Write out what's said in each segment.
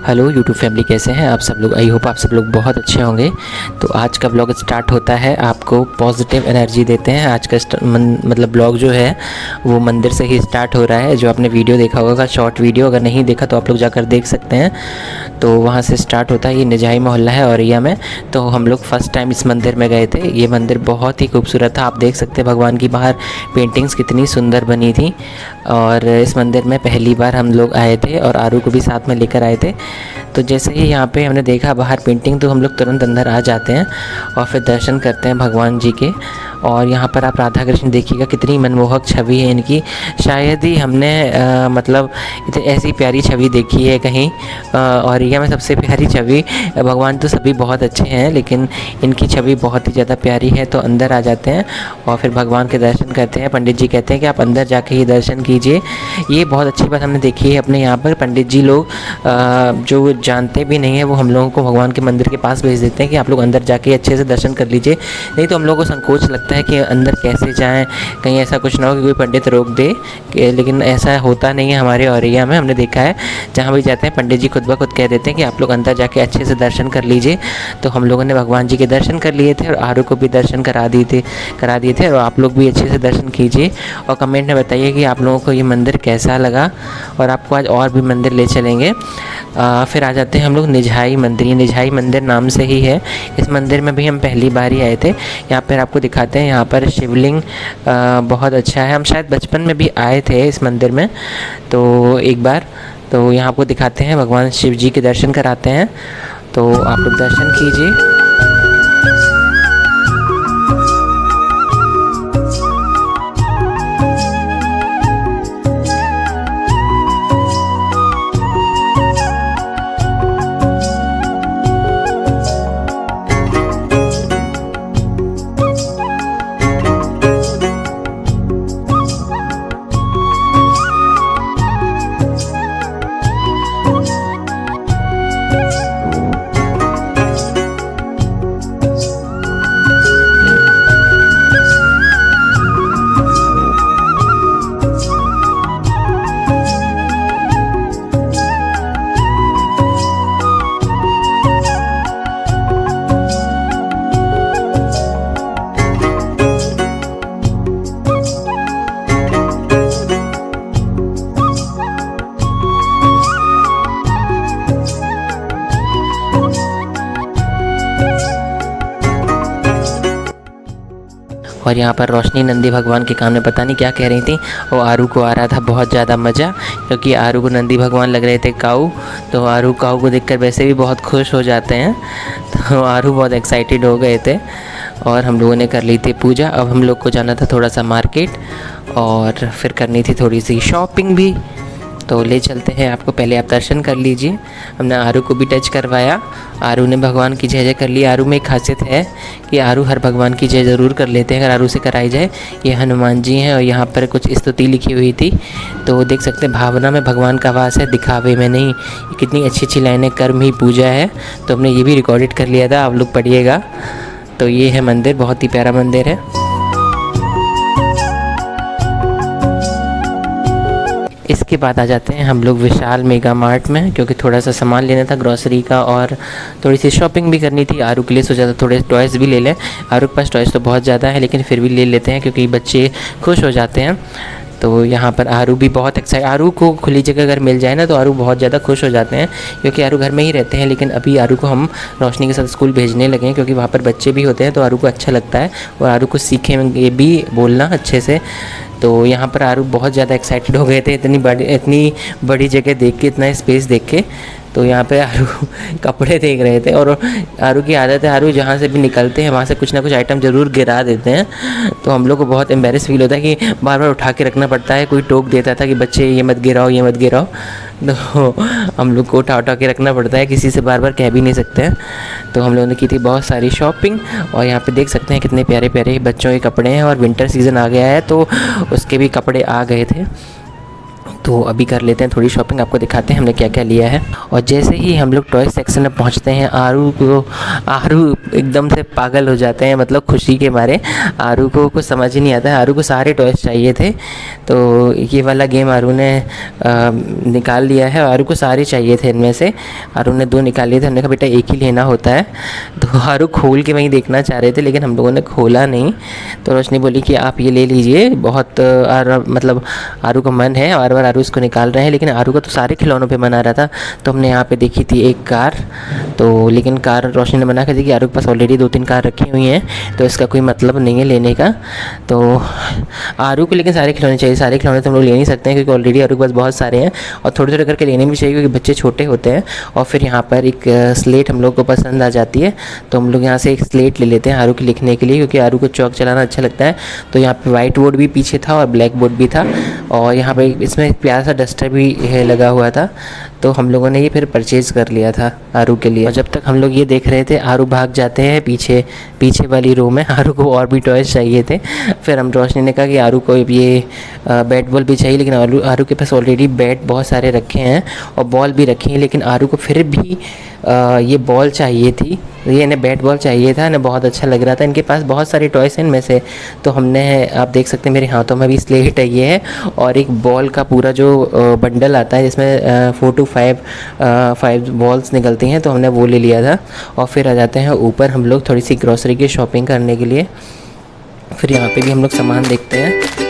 Hello YouTube family, कैसे हैं आप सब लोग। आई होप आप सब लोग बहुत अच्छे होंगे। तो आज का ब्लॉग स्टार्ट होता है, आपको पॉजिटिव एनर्जी देते हैं। आज का मतलब ब्लॉग जो है वो मंदिर से ही स्टार्ट हो रहा है। जो आपने वीडियो देखा होगा, शॉर्ट वीडियो, अगर नहीं देखा तो आप लोग जाकर देख सकते हैं। तो वहाँ से स्टार्ट होता है। ये निजाही मोहल्ला है औरैया में। तो हम लोग फर्स्ट टाइम इस मंदिर में गए थे। ये मंदिर बहुत ही खूबसूरत था। आप देख सकते हैं भगवान की बाहर पेंटिंग्स कितनी सुंदर बनी थी। और इस मंदिर में पहली बार हम लोग आए थे और आरू को भी साथ में लेकर आए थे। तो जैसे ही यहाँ पे हमने देखा बाहर पेंटिंग, तो हम लोग तुरंत अंदर आ जाते हैं और फिर दर्शन करते हैं भगवान जी के। और यहाँ पर आप राधा कृष्ण देखिएगा, कितनी मनमोहक छवि है इनकी। शायद ही हमने मतलब ऐसी प्यारी छवि देखी है कहीं। और यह में सबसे प्यारी छवि, भगवान तो सभी बहुत अच्छे हैं लेकिन इनकी छवि बहुत ही ज़्यादा प्यारी है। तो अंदर आ जाते हैं और फिर भगवान के दर्शन करते हैं। पंडित जी कहते हैं कि आप अंदर जाके ही दर्शन कीजिए। ये बहुत अच्छी बात हमने देखी है अपने यहाँ पर। पंडित जी लोग जो जानते भी नहीं है वो हम लोगों को भगवान के मंदिर के पास भेज देते हैं कि आप लोग अंदर जाके अच्छे से दर्शन कर लीजिए। नहीं तो हम लोगों को संकोच लगता है कि अंदर कैसे जाएं, कहीं ऐसा कुछ ना हो कि कोई पंडित रोक दे। लेकिन ऐसा होता नहीं है हमारे औरैया में। हमने देखा है जहाँ भी जाते हैं पंडित जी खुद ब खुद कह देते हैं कि आप लोग अंदर जाके अच्छे से दर्शन कर लीजिए। तो हम लोगों ने भगवान जी के दर्शन कर लिए थे और आरू को भी दर्शन करा दिए थे। और आप लोग भी अच्छे से दर्शन कीजिए और कमेंट में बताइए कि आप लोगों को ये मंदिर कैसा लगा। और आपको आज और भी मंदिर ले चलेंगे। फिर आ जाते हैं हम लोग निजाही मंदिर। ये निजाही मंदिर नाम से ही है। इस मंदिर में भी हम पहली बार ही आए थे। यहाँ पर आपको दिखाते हैं, यहाँ पर शिवलिंग बहुत अच्छा है। हम शायद बचपन में भी आए थे इस मंदिर में तो एक बार। तो यहाँ आपको दिखाते हैं, भगवान शिव जी के दर्शन कराते हैं। तो आप लोग दर्शन कीजिए। और यहाँ पर रोशनी नंदी भगवान के कान में पता नहीं क्या कह रही थी। और आरू को आ रहा था बहुत ज़्यादा मज़ा, क्योंकि आरू को नंदी भगवान लग रहे थे काऊ। तो आरू काऊ को देखकर वैसे भी बहुत खुश हो जाते हैं। तो आरू बहुत एक्साइटेड हो गए थे और हम लोगों ने कर ली थी पूजा। अब हम लोग को जाना था थोड़ा सा मार्केट और फिर करनी थी थोड़ी सी शॉपिंग भी। तो ले चलते हैं आपको। पहले आप दर्शन कर लीजिए। हमने आरू को भी टच करवाया। आरू ने भगवान की जय जय कर ली। आरू में एक खासियत है कि आरू हर भगवान की जय ज़रूर कर लेते हैं अगर आरू से कराई जाए। ये हनुमान जी हैं और यहाँ पर कुछ स्तुति लिखी हुई थी। तो देख सकते हैं, भावना में भगवान का वास है, दिखावे में नहीं। कितनी अच्छी अच्छी लाइनें, कर्म ही पूजा है। तो हमने ये भी रिकॉर्डेड कर लिया था, आप लोग पढ़िएगा। तो ये है मंदिर, बहुत ही प्यारा मंदिर है। इसके बाद आ जाते हैं हम लोग विशाल मेगा मार्ट में, क्योंकि थोड़ा सा सामान लेना था ग्रॉसरी का और थोड़ी सी शॉपिंग भी करनी थी। आरू के लिए सोचा था थोड़े टॉयज़ भी ले लें। आरू के पास टॉयज़ तो बहुत ज़्यादा है लेकिन फिर भी ले लेते हैं क्योंकि बच्चे खुश हो जाते हैं। तो यहाँ पर आरू भी बहुत एक्साइट। आरू को खुली जगह अगर मिल जाए ना तो आरू बहुत ज़्यादा खुश हो जाते हैं, क्योंकि आरू घर में ही रहते हैं। लेकिन अभी आरू को हम रोशनी के साथ स्कूल भेजने लगे हैं क्योंकि वहाँ पर बच्चे भी होते हैं। तो आरू को अच्छा लगता है और आरू को सीखेंगे भी बोलना अच्छे से। तो यहाँ पर आरू बहुत ज़्यादा एक्साइटेड हो गए थे इतनी बड़ी जगह देख के, इतना स्पेस देख के। तो यहाँ पे आरू कपड़े देख रहे थे और आरू की आदत है, आरू जहाँ से भी निकलते हैं वहाँ से कुछ ना कुछ आइटम ज़रूर गिरा देते हैं। तो हम लोग को बहुत एम्बेरस फील होता है कि बार बार उठा के रखना पड़ता है। कोई टोक देता था कि बच्चे ये मत गिराओ, ये मत गिराओ। तो हम लोग को उठा के रखना पड़ता है, किसी से बार बार कह भी नहीं सकते हैं। तो हम लोगों ने की थी बहुत सारी शॉपिंग। और यहाँ पे देख सकते हैं कितने प्यारे प्यारे बच्चों के कपड़े हैं और विंटर सीज़न आ गया है तो उसके भी कपड़े आ गए थे। तो अभी कर लेते हैं थोड़ी शॉपिंग, आपको दिखाते हैं हमने क्या क्या लिया है। और जैसे ही हम लोग टॉय सेक्शन में पहुंचते हैं, आरू एकदम से पागल हो जाते हैं, मतलब खुशी के मारे। आरू को कुछ समझ ही नहीं आता है, आरू को सारे टॉयज़ चाहिए थे। तो ये वाला गेम आरू ने निकाल लिया है, आरू को सारे चाहिए थे। इनमें से आरू ने 2 निकाल लिए थे, हमने कहा बेटा एक ही लेना होता है। तो आरू खोल के वहीं देखना चाह रहे थे, लेकिन हम लोगों ने खोला नहीं। तो रोशनी बोली कि आप ये ले लीजिए, बहुत मतलब आरू का मन है, बार बार आरू इसको निकाल रहे हैं, लेकिन आरू का तो सारे खिलौनों पे मन आ रहा था। तो हमने यहाँ पे देखी थी एक कार, तो लेकिन कार रोशनी ने मना कर दी कि आरू के पास ऑलरेडी 2-3 कार रखी हुई हैं, तो इसका कोई मतलब नहीं है लेने का। तो आरू को लेकिन सारे खिलौने चाहिए, सारे खिलौने तो हम लोग ले नहीं सकते हैं क्योंकि ऑलरेडी आरू के पास बहुत सारे हैं, और थोड़े थोड़े करके लेने भी चाहिए क्योंकि बच्चे छोटे होते हैं। और फिर यहाँ पर एक स्लेट हम लोग को पसंद आ जाती है, तो हम लोग यहाँ से एक स्लेट ले लेते हैं आरू के लिखने के लिए, क्योंकि आरू को चौक चलाना अच्छा लगता है। तो यहाँ पर वाइट बोर्ड भी पीछे था और ब्लैक बोर्ड भी था, और यहाँ पर इसमें एक प्यारा सा डस्टर भी लगा हुआ था। तो हम लोगों ने ये फिर परचेज़ कर लिया था आरू के लिए। और जब तक हम लोग ये देख रहे थे, आरू भाग जाते हैं पीछे वाली रो में। आरू को और भी टॉयज़ चाहिए थे। फिर हम रोशनी ने कहा कि आरू को ये बैट बॉल भी चाहिए, लेकिन आरू के पास ऑलरेडी बैट बहुत सारे रखे हैं और बॉल भी रखी हैं, लेकिन आरू को फिर भी ये बॉल चाहिए थी, ये इन्हें बैट बॉल चाहिए था, इन्हें बहुत अच्छा लग रहा था। इनके पास बहुत सारे टॉयस हैं इनमें से। तो हमने, आप देख सकते हैं मेरे हाथों में भी स्लेट है ये है, और एक बॉल का पूरा जो बंडल आता है जिसमें 4 to 5 बॉल्स निकलती हैं, तो हमने वो ले लिया था। और फिर आ जाते हैं ऊपर हम लोग थोड़ी सी ग्रॉसरी की शॉपिंग करने के लिए। फिर यहाँ पे भी हम लोग सामान देखते हैं।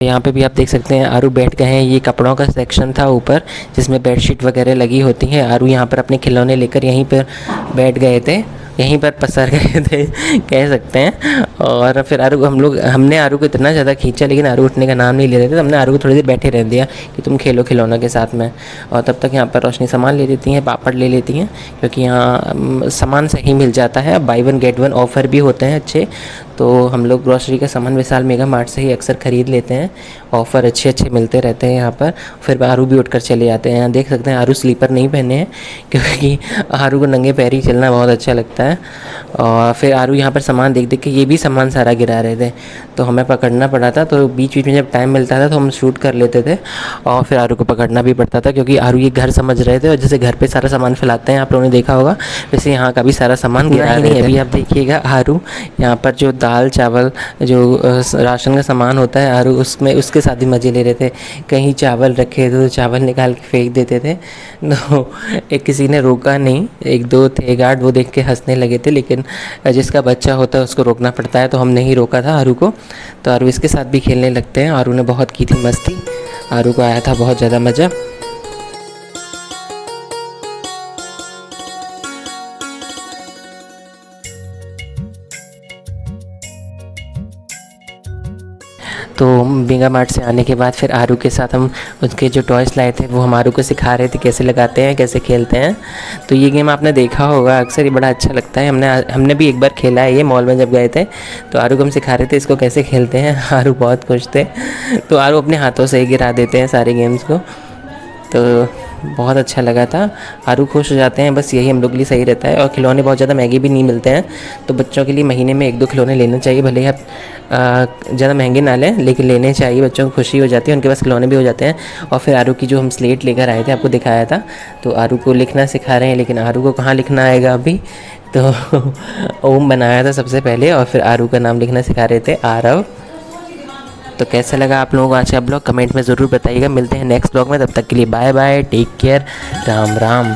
यहाँ पे भी आप देख सकते हैं आरू बैठ गए हैं, ये कपड़ों का सेक्शन था ऊपर जिसमें बेडशीट वगैरह लगी होती हैं। आरू यहाँ पर अपने खिलौने लेकर यहीं पर बैठ गए थे, यहीं पर पसर गए थे कह सकते हैं। और फिर हमने आरू को इतना ज़्यादा खींचा, लेकिन आरू उठने का नाम नहीं ले रहे थे, तो हमने आरू को थोड़ी देर बैठे रह दिया कि तुम खेलो खिलौनों के साथ में। और तब तक यहाँ पर रोशनी सामान ले लेती हैं, पापड़ ले लेती हैं, क्योंकि यहाँ सामान सही मिल जाता है। बाई 1 get 1 ऑफ़र भी होते हैं अच्छे। तो हम लोग ग्रॉसरी का सामान विशाल मेगा मार्ट से ही अक्सर ख़रीद लेते हैं, ऑफ़र अच्छे मिलते रहते हैं यहाँ पर। फिर आरू भी उठकर चले जाते हैं। यहाँ देख सकते हैं आरू स्लीपर नहीं पहने हैं, क्योंकि आरू को नंगे पैर ही चलना बहुत अच्छा लगता है। और फिर आरू यहाँ पर सामान देख के ये भी सामान सारा गिरा रहे थे, तो हमें पकड़ना पड़ा था। तो बीच में जब टाइम मिलता था तो हम शूट कर लेते थे, और फिर आरू को पकड़ना भी पड़ता था, क्योंकि आरू ये घर समझ रहे थे, और जैसे घर पे सारा सामान फैलाते हैं आप लोगों ने देखा होगा, वैसे यहाँ का भी सारा सामान गिरा रहे थे। अभी आप देखिएगा आरू यहाँ पर जो दाल चावल जो राशन का सामान होता है, आरू उसके साथ ही मज़े ले रहे थे। कहीं चावल रखे तो चावल निकाल के फेंक देते थे। तो एक किसी ने रोका नहीं, 1-2 थे गार्ड, वो देख के हंसने लगे थे, लेकिन जिसका बच्चा होता है उसको रोकना पड़ता है, तो हमने ही रोका था आरू को। तो आरू इसके साथ भी खेलने लगते हैं। आरू ने बहुत की थी मस्ती, आरू को आया था बहुत ज़्यादा मज़ा। तो मेगा मार्ट से आने के बाद फिर आरू के साथ हम उसके जो टॉयज़ लाए थे वो हम आरू को सिखा रहे थे कैसे लगाते हैं, कैसे खेलते हैं। तो ये गेम आपने देखा होगा अक्सर, ये बड़ा अच्छा लगता है। हमने भी एक बार खेला है ये मॉल में जब गए थे, तो आरू को हम सिखा रहे थे इसको कैसे खेलते हैं। आरू बहुत खुश थे, तो आरू अपने हाथों से ही गिरा देते हैं सारे गेम्स को, तो बहुत अच्छा लगा था। आरू खुश हो जाते हैं, बस यही हम लोग के लिए सही रहता है। और खिलौने बहुत ज़्यादा महंगे भी नहीं मिलते हैं, तो बच्चों के लिए महीने में 1-2 खिलौने लेने चाहिए, भले ही आप ज़्यादा महंगे ना लें, लेकिन लेने चाहिए। बच्चों को खुशी हो जाती है, उनके पास खिलौने भी हो जाते हैं। और फिर आरू की जो हम स्लेट लेकर आए थे, आपको दिखाया था, तो आरू को लिखना सिखा रहे हैं, लेकिन आरू को कहाँ लिखना आएगा अभी। तो ओम बनाया था सबसे पहले, और फिर आरू का नाम लिखना सिखा रहे थे, आरव। तो कैसा लगा आप लोगों को आज का ब्लॉग, कमेंट में ज़रूर बताइएगा। मिलते हैं नेक्स्ट ब्लॉग में, तब तक के लिए bye bye, take care, Ram Ram.